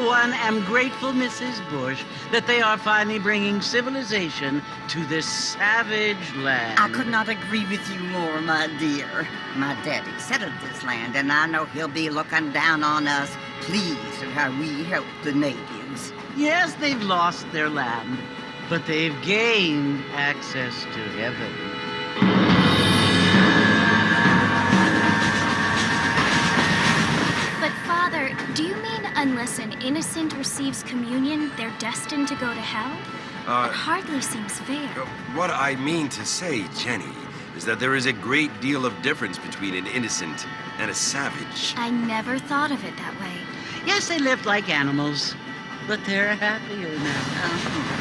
for one, am grateful, Mrs. Bush, that they are finally bringing civilization to this savage land. I could not agree with you more, my dear. My daddy settled this land, and I know he'll be looking down on us, pleased at how we help the natives. Yes, they've lost their land, but they've gained access to heaven. But Father, do you mean unless an innocent receives communion, they're destined to go to hell? That hardly seems fair. What I mean to say, Jenny, is that there is a great deal of difference between an innocent and a savage. I never thought of it that way. Yes, they lived like animals, but they're happier now.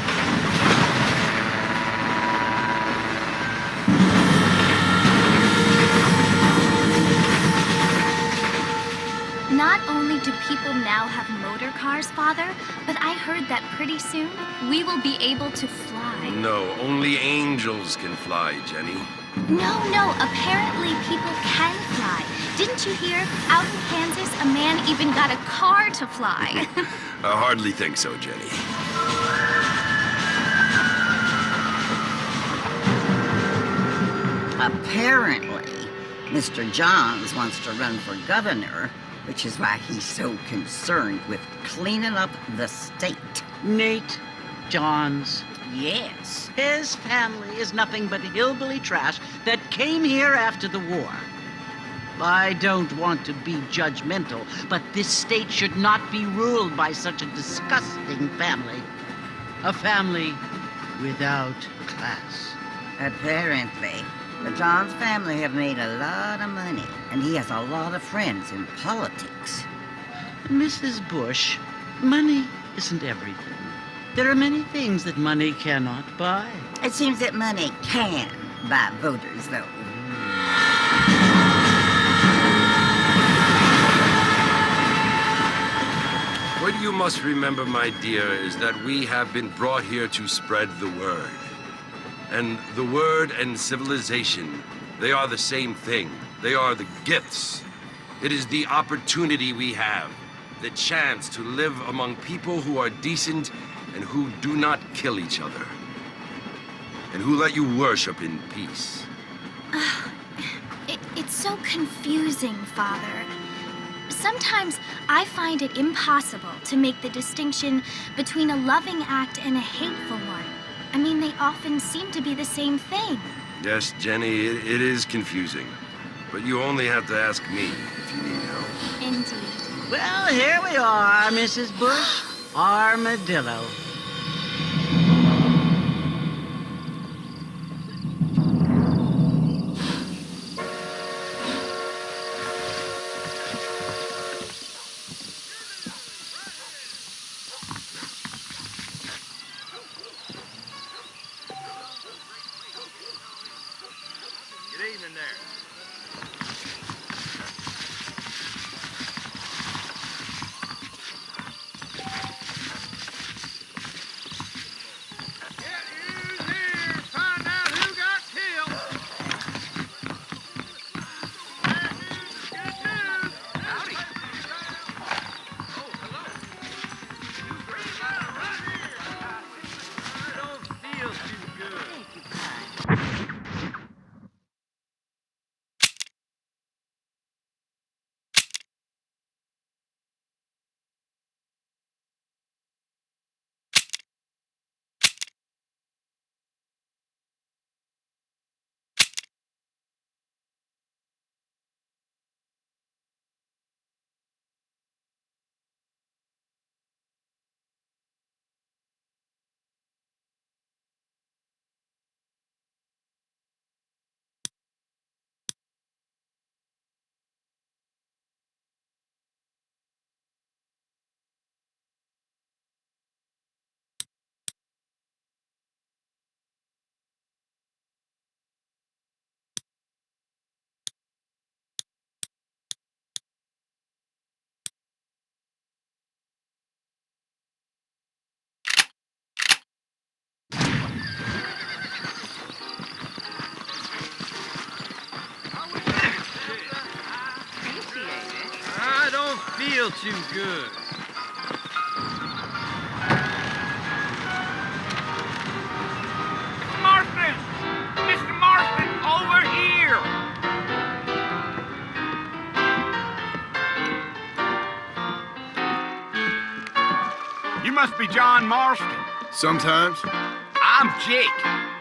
Not only do people now have motor cars, Father, but I heard that pretty soon we will be able to fly. No, only angels can fly, Jenny. No, apparently people can fly. Didn't you hear? Out in Kansas, a man even got a car to fly. I hardly think so, Jenny. Apparently, Mr. Johns wants to run for governor, which is why he's so concerned with cleaning up the state. Nate Johns. Yes. His family is nothing but hillbilly trash that came here after the war. I don't want to be judgmental, but this state should not be ruled by such a disgusting family. A family without class. Apparently, the Johns family have made a lot of money, and he has a lot of friends in politics. Mrs. Bush, money isn't everything. There are many things that money cannot buy. It seems that money can buy voters, though. What you must remember, my dear, is that we have been brought here to spread the word. And the word and civilization, they are the same thing. They are the gifts. It is the opportunity we have, the chance to live among people who are decent and who do not kill each other, and who let you worship in peace. It's so confusing, Father. Sometimes I find it impossible to make the distinction between a loving act and a hateful one. I mean, they often seem to be the same thing. Yes, Jenny, it is confusing. But you only have to ask me if you need help. Indeed. Well, here we are, Mrs. Bush. Armadillo. Good evening there. I don't feel too good. must be John Marston. Sometimes. I'm Jake.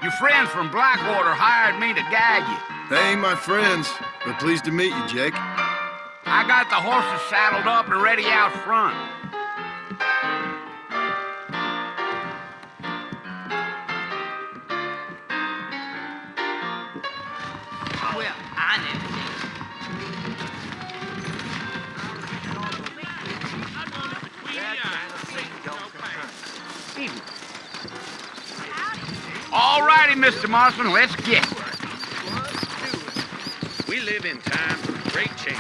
Your friends from Blackwater hired me to guide you. They ain't my friends, but pleased to meet you, Jake. I got the horses saddled up and ready out front. Well, I never did. All righty, Mr. Marston, let's get it. We live in times of great change.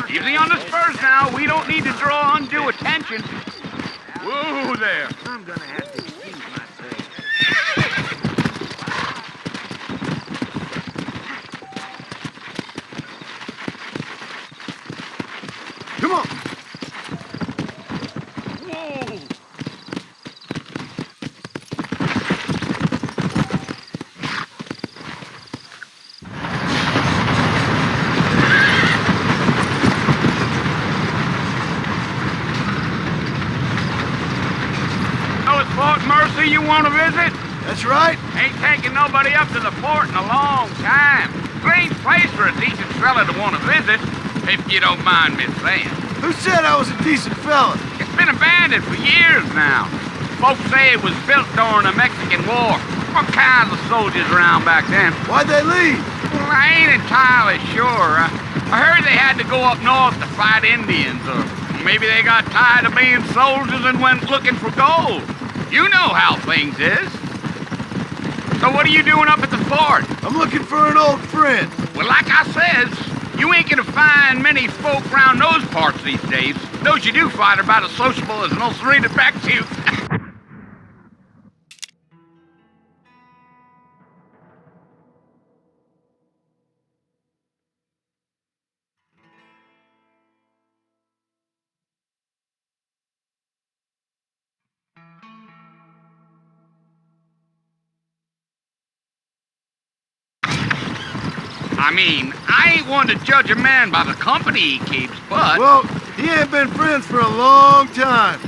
Easy on the spurs now. We don't need to draw undue attention. Whoa there. I'm gonna have to excuse myself. Come on. Whoa. Oh, it's Fort Mercy you want to visit? That's right. Ain't taking nobody up to the fort in a long time. Strange place for a decent fella to want to visit, if you don't mind me saying. Who said I was a decent fella? It's been abandoned for years now. Folks say it was built during the Mexican War. All kinds of soldiers around back then. Why'd they leave? Well, I ain't entirely sure. I heard they had to go up north to fight Indians, or maybe they got tired of being soldiers and went looking for gold. You know how things is. So what are you doing up at the fort? I'm looking for an old friend. Well, like I says, you ain't gonna find many folk round those parts these days. Those you do find are about as sociable as an old serrated back tooth. I mean, I ain't one to judge a man by the company he keeps, but... Well, he ain't been friends for a long time.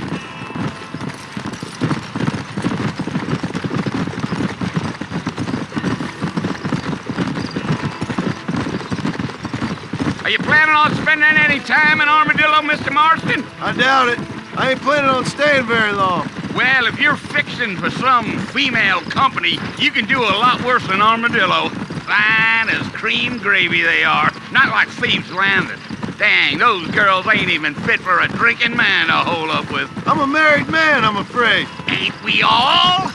Are you planning on spending any time in Armadillo, Mr. Marston? I doubt it. I ain't planning on staying very long. Well, if you're fixing for some female company, you can do a lot worse than Armadillo. Fine as cream gravy they are. Not like Thieves Landing. Dang, those girls ain't even fit for a drinking man to hole up with. I'm a married man, I'm afraid. Ain't we all?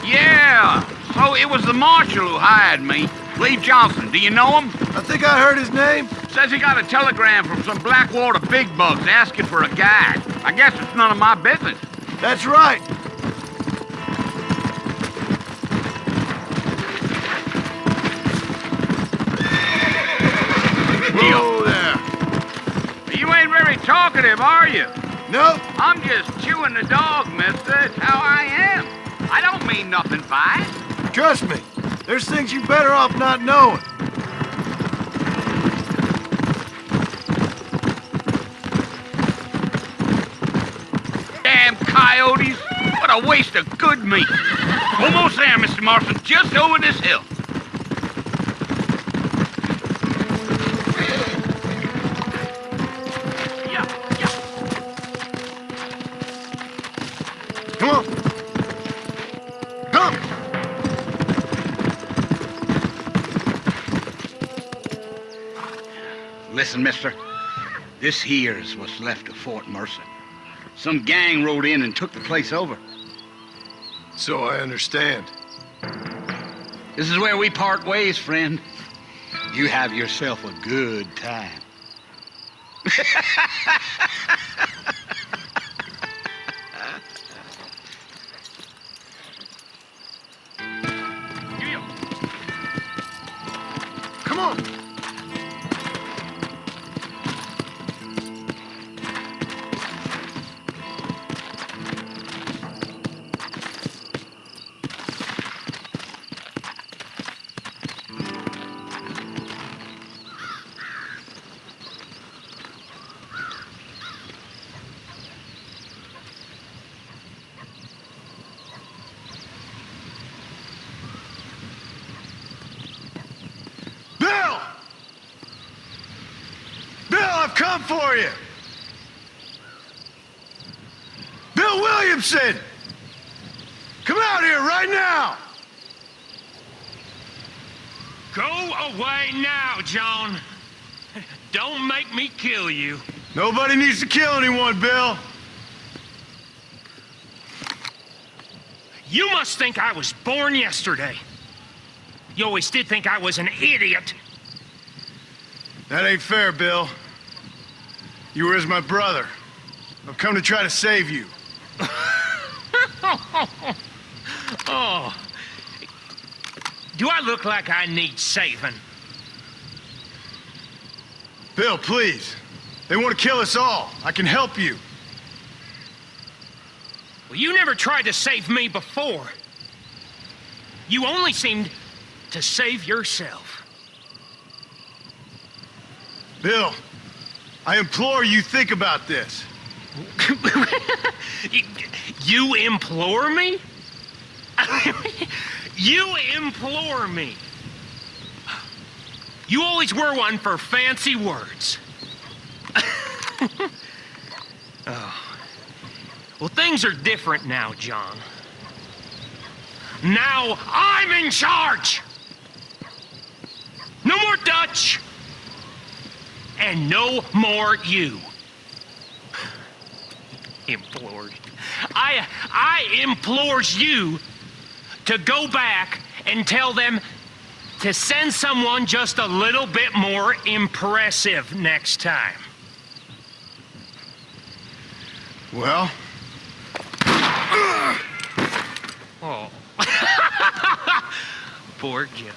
Yeah, so it was the marshal who hired me. Lee Johnson, do you know him? I think I heard his name. Says he got a telegram from some Blackwater big bugs asking for a guide. I guess it's none of my business. That's right. Whoa there. You ain't very talkative, are you? Nope. I'm just chewing the dog, mister. It's how I am. I don't mean nothing by it. Trust me. There's things you better off not knowing. Damn coyotes. What a waste of good meat. Almost there, Mr. Marston. Just over this hill. Yeah. Come on. Come. Listen, mister. This here's what's left of Fort Mercer. Some gang rode in and took the place over. So I understand. This is where we part ways, friend. You have yourself a good time. Come on. come for you! Bill Williamson! Come out here right now! Go away now, John. Don't make me kill you. Nobody needs to kill anyone, Bill. You must think I was born yesterday. You always did think I was an idiot. That ain't fair, Bill. You were as my brother. I've come to try to save you. Oh. Do I look like I need saving? Bill, please. They want to kill us all. I can help you. Well, you never tried to save me before. You only seemed to save yourself. Bill, I implore you think about this. You implore me? You implore me. You always were one for fancy words. Oh. Well, things are different now, John. Now I'm in charge. No more Dutch. And no more you. Implored. I implores you to go back and tell them to send someone just a little bit more impressive next time. Well? Oh. Poor John.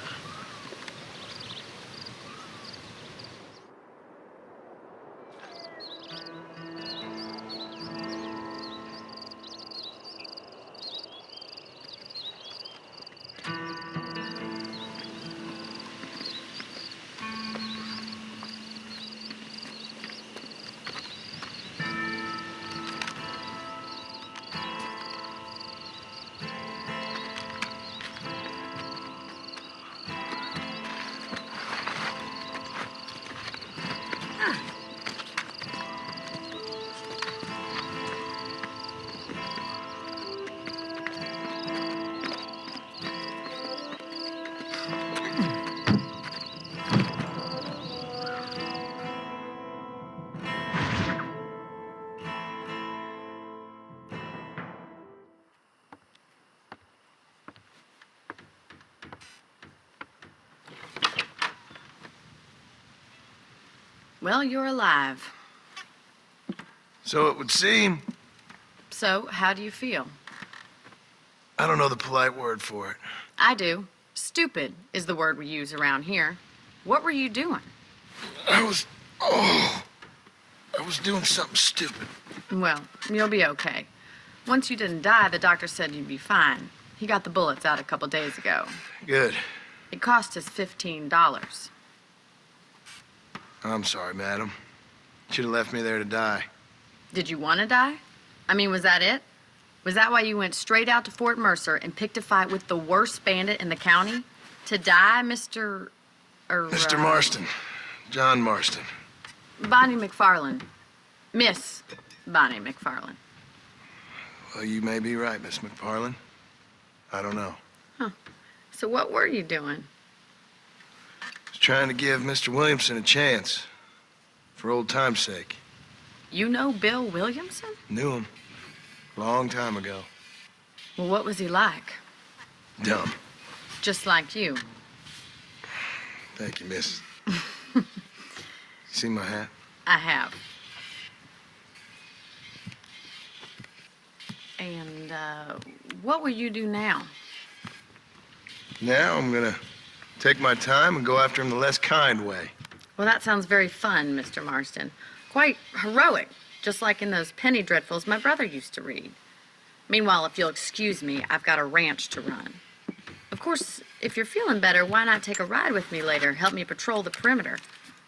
Well, you're alive. So it would seem. So, how do you feel? I don't know the polite word for it. I do. Stupid is the word we use around here. What were you doing? I was doing something stupid. Well, you'll be okay. Once you didn't die, the doctor said you'd be fine. He got the bullets out a couple days ago. Good. It cost us $15. I'm sorry, madam. Should have left me there to die. Did you want to die? I mean, was that it? Was that why you went straight out to Fort Mercer and picked a fight with the worst bandit in the county? To die, Mr. Mr. Marston. John Marston. Bonnie McFarland. Miss Bonnie McFarland. Well, you may be right, Miss McFarland. I don't know. So what were you doing? I was trying to give Mr. Williamson a chance. For old time's sake. You know Bill Williamson? Knew him. Long time ago. Well, what was he like? Dumb. Just like you. Thank you, miss. See my hat? I have. And, what will you do now? Now I'm gonna take my time and go after him the less kind way. Well, that sounds very fun, Mr. Marston. Quite heroic, just like in those penny dreadfuls my brother used to read. Meanwhile, if you'll excuse me, I've got a ranch to run. Of course, if you're feeling better, why not take a ride with me later? Help me patrol the perimeter.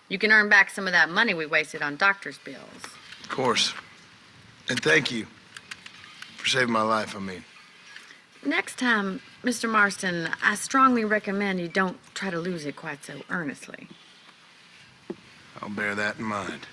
You can earn back some of that money we wasted on doctor's bills. Of course. And thank you for saving my life, I mean. Next time, Mr. Marston, I strongly recommend you don't try to lose it quite so earnestly. I'll bear that in mind.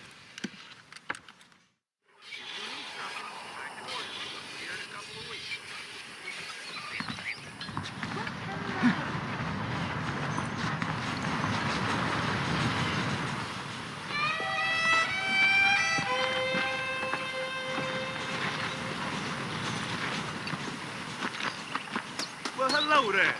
over there.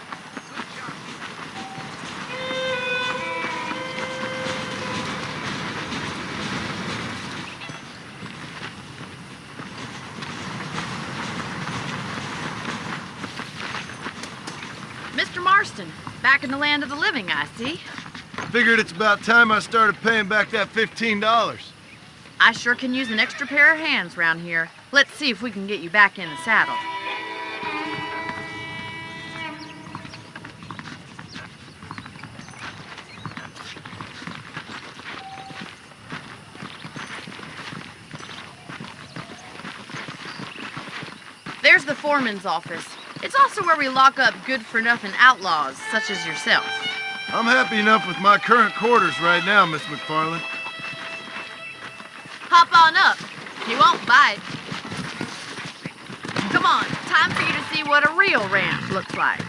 Mr. Marston, back in the land of the living, I see. Figured it's about time I started paying back that $15. I sure can use an extra pair of hands round here. Let's see if we can get you back in the saddle. There's the foreman's office. It's also where we lock up good-for-nothing outlaws, such as yourself. I'm happy enough with my current quarters right now, Miss McFarland. Hop on up. He won't bite. Come on, time for you to see what a real ranch looks like.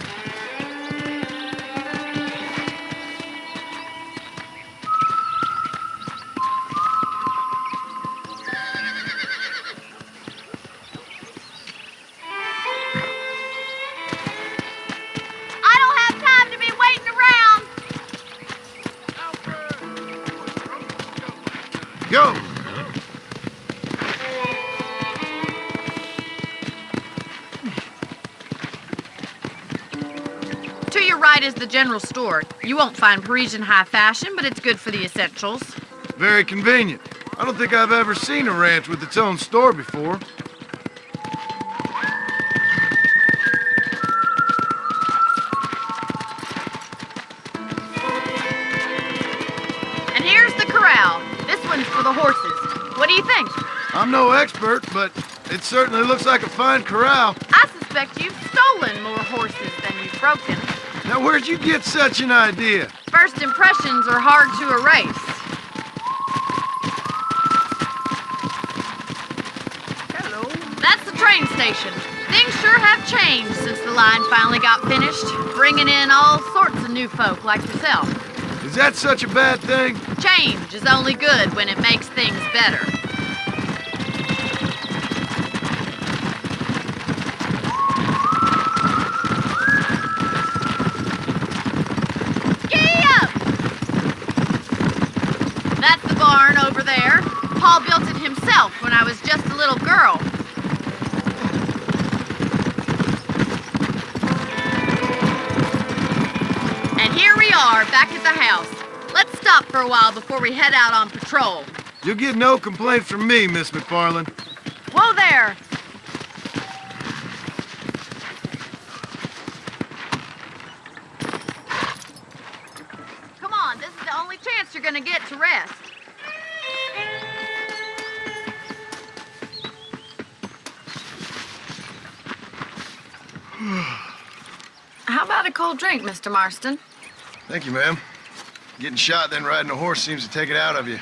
I don't have time to be waiting around. Go! To your right is the general store. You won't find Parisian high fashion, but it's good for the essentials. Very convenient. I don't think I've ever seen a ranch with its own store before. And here's the corral. This one's for the horses. What do you think? I'm no expert, but it certainly looks like a fine corral. I suspect you've stolen more horses than you've broken. Now, where'd you get such an idea? First impressions are hard to erase. Hello. That's the train station. Things sure have changed since the line finally got finished, bringing in all sorts of new folk like yourself. Is that such a bad thing? Change is only good when it makes things better. Giddy up! That's the barn over there. Paul built it himself when I was just a little girl. And here we are, back at the house. Let's stop for a while before we head out on patrol. You'll get no complaint from me, Miss McFarland. Whoa there! Come on, this is the only chance you're gonna get to rest. How about a cold drink, Mr. Marston? Thank you, ma'am. Getting shot, then riding a horse seems to take it out of you.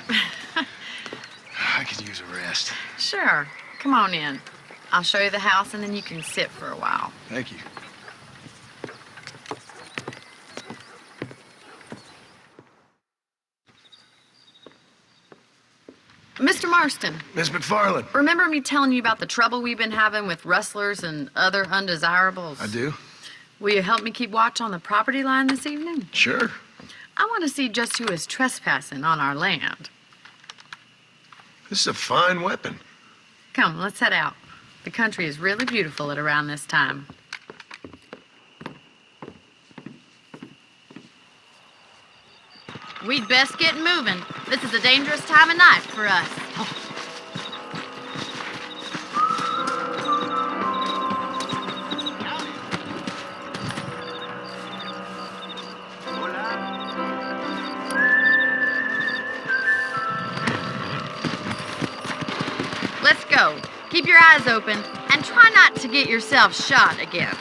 I could use a rest. Sure. Come on in. I'll show you the house and then you can sit for a while. Thank you. Mr. Marston, Miss McFarland. remember me telling you about the trouble we've been having with rustlers and other undesirables? I do? Will you help me keep watch on the property line this evening? Sure. I want to see just who is trespassing on our land. This is a fine weapon. Come, let's head out. The country is really beautiful at around this time. We'd best get moving. This is a dangerous time of night for us. Let's go. Keep your eyes open and try not to get yourself shot again.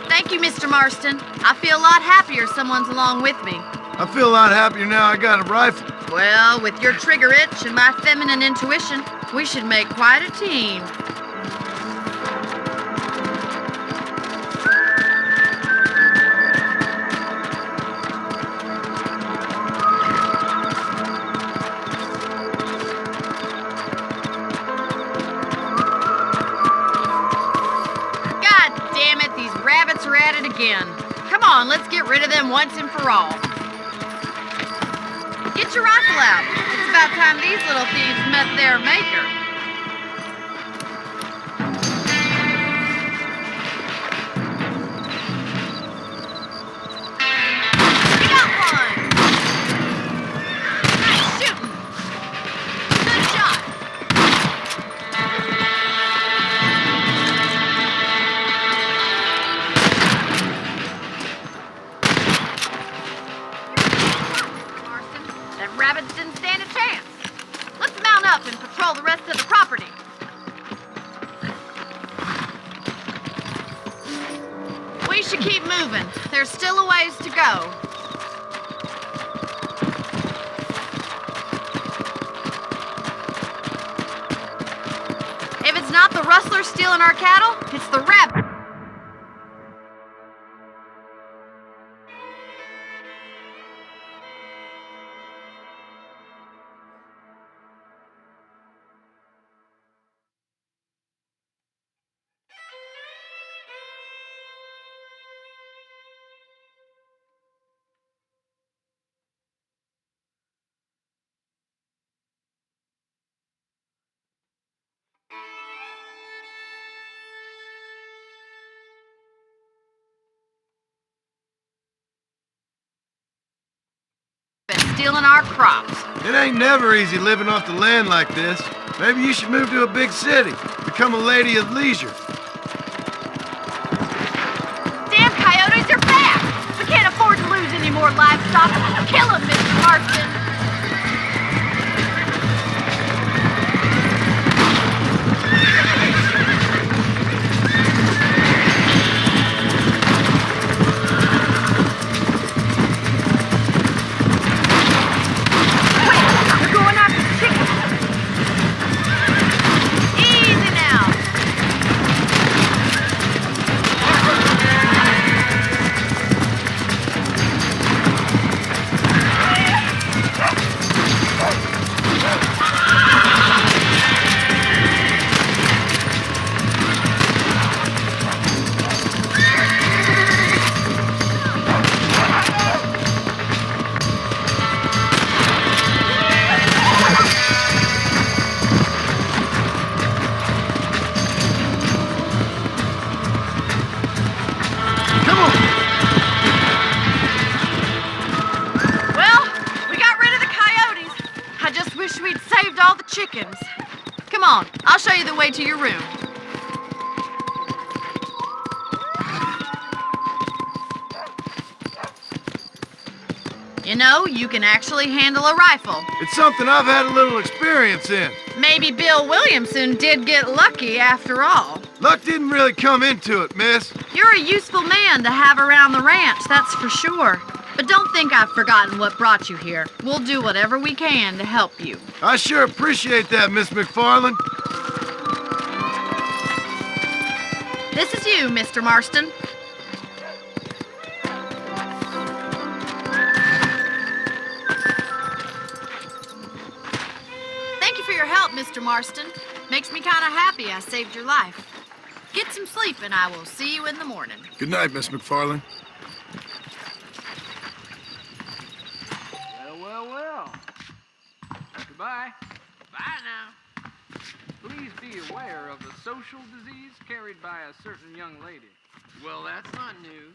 Thank you, Mr. Marston. I feel a lot happier someone's along with me. I feel a lot happier now I got a rifle. Well, with your trigger itch and my feminine intuition, we should make quite a team. idiots are at it again. Come on, let's get rid of them once and for all. Get your rifle out. It's about time these little thieves met their maker. You got one! Nice shooting! Good shot! That rabbits didn't stand a chance. Let's mount up and patrol the rest of the property. We should keep moving. There's still a ways to go. If it's not the rustlers stealing our cattle, it's the rabbit. Stealing our crops. It ain't never easy living off the land like this. Maybe you should move to a big city. Become a lady of leisure. Damn coyotes are back! We can't afford to lose any more livestock. Kill them, Mr. Marston! Chickens. Come on, I'll show you the way to your room. You know, you can actually handle a rifle. It's something I've had a little experience in. Maybe Bill Williamson did get lucky after all. Luck didn't really come into it, miss. You're a useful man to have around the ranch, that's for sure. But don't think I've forgotten what brought you here. We'll do whatever we can to help you. I sure appreciate that, Miss McFarland. This is you, Mr. Marston. Thank you for your help, Mr. Marston. Makes me kind of happy I saved your life. Get some sleep and I will see you in the morning. Good night, Miss McFarland. Well. Goodbye. Bye now. Please be aware of a social disease carried by a certain young lady. Well, that's not news.